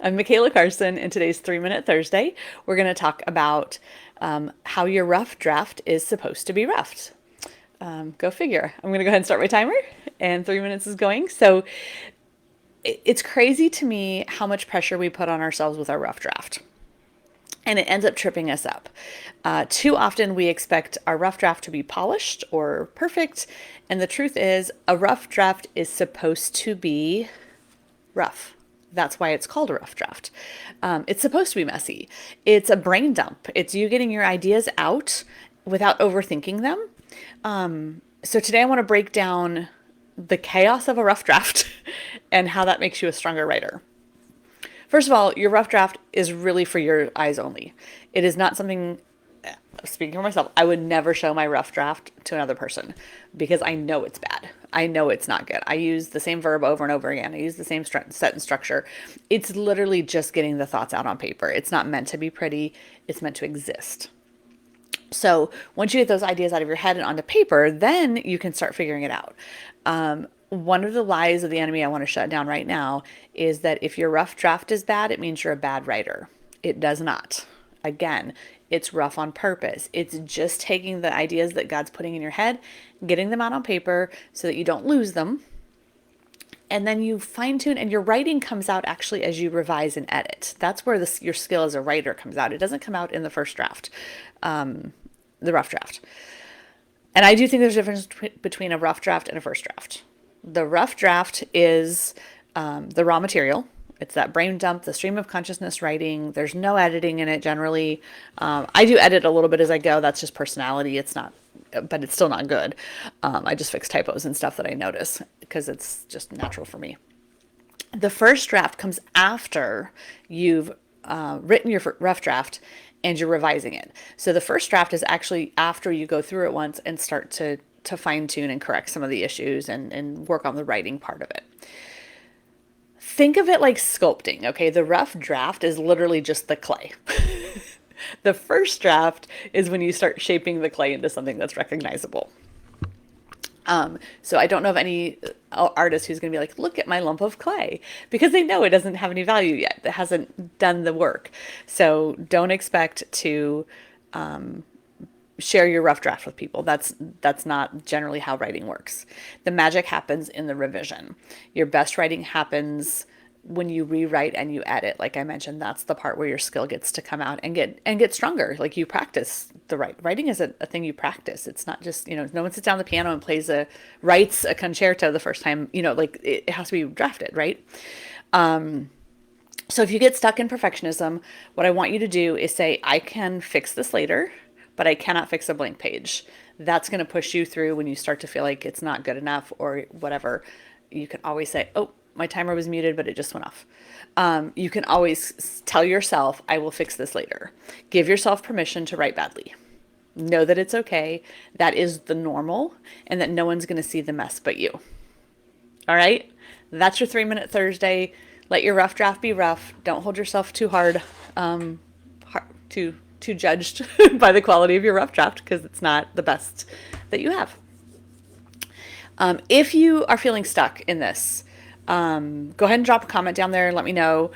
I'm Michaela Carson. In today's 3 Minute Thursday, we're going to talk about how your rough draft is supposed to be roughed. Go figure. I'm going to go ahead and start my timer, and 3 minutes is going. So it's crazy to me how much pressure we put on ourselves with our rough draft. And it ends up tripping us up. Too often we expect our rough draft to be polished or perfect. And the truth is, a rough draft is supposed to be rough. That's why it's called a rough draft. It's supposed to be messy. It's a brain dump. It's you getting your ideas out without overthinking them. So today I want to break down the chaos of a rough draft and how that makes you a stronger writer. First of all, your rough draft is really for your eyes only. It is not something, speaking for myself, I would never show my rough draft to another person because I know it's bad. I know it's not good. I use the same verb over and over again. I use the same sentence structure. It's literally just getting the thoughts out on paper. It's not meant to be pretty. It's meant to exist. So once you get those ideas out of your head and onto paper, then you can start figuring it out. One of the lies of the enemy I want to shut down right now is that if your rough draft is bad, it means you're a bad writer. It does not. Again, it's rough on purpose. It's just taking the ideas that God's putting in your head, getting them out on paper so that you don't lose them. And then you fine tune, and your writing comes out actually as you revise and edit. That's where your skill as a writer comes out. It doesn't come out in the first draft, the rough draft. And I do think there's a difference between a rough draft and a first draft. The rough draft is the raw material. It's that brain dump, the stream of consciousness writing. There's no editing in it generally. I do edit a little bit as I go. That's just personality. It's not, but it's still not good. I just fix typos and stuff that I notice because it's just natural for me. The first draft comes after you've written your rough draft and you're revising it. So the first draft is actually after you go through it once and start to fine tune and correct some of the issues and work on the writing part of it. Think of it like sculpting, okay? The rough draft is literally just the clay. The first draft is when you start shaping the clay into something that's recognizable. So I don't know of any artist who's going to be like, look at my lump of clay, because they know it doesn't have any value yet. It hasn't done the work. So don't expect to share your rough draft with people. That's not generally how writing works. The magic happens in the revision. Your best writing happens when you rewrite and you edit. Like I mentioned, that's the part where your skill gets to come out and get stronger. Like you practice the writing is a thing you practice. It's not just, no one sits down at the piano and writes a concerto the first time, like it has to be drafted, right? So if you get stuck in perfectionism, what I want you to do is say, I can fix this later, but I cannot fix a blank page. That's going to push you through when you start to feel like it's not good enough or whatever. You can always say, oh, my timer was muted, but it just went off. You can always tell yourself, I will fix this later. Give yourself permission to write badly. Know that it's okay. That is the normal, and that no one's going to see the mess but you. All right? That's your 3 Minute Thursday. Let your rough draft be rough. Don't hold yourself too hard, too judged by the quality of your rough draft, because it's not the best that you have. If you are feeling stuck in this, go ahead and drop a comment down there and let me know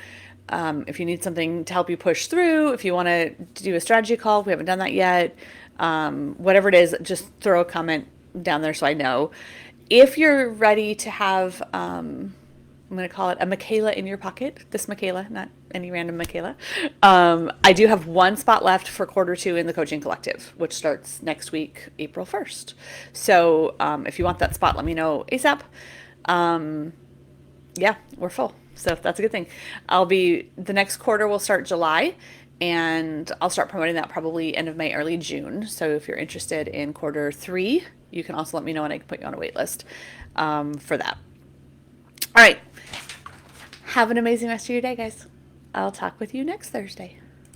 if you need something to help you push through, if you want to do a strategy call. We haven't done that yet. Whatever it is, just throw a comment down there so I know. If you're ready to have, I'm going to call it a Michaela in your pocket, this Michaela, not any random Michaela. I do have one spot left for Q2 in the Coaching Collective, which starts next week, April 1st. So if you want that spot, let me know ASAP. Yeah, we're full. So that's a good thing. The next quarter will start July, and I'll start promoting that probably end of May, early June. So if you're interested in Q3, you can also let me know and I can put you on a wait list for that. All right. Have an amazing rest of your day, guys. I'll talk with you next Thursday.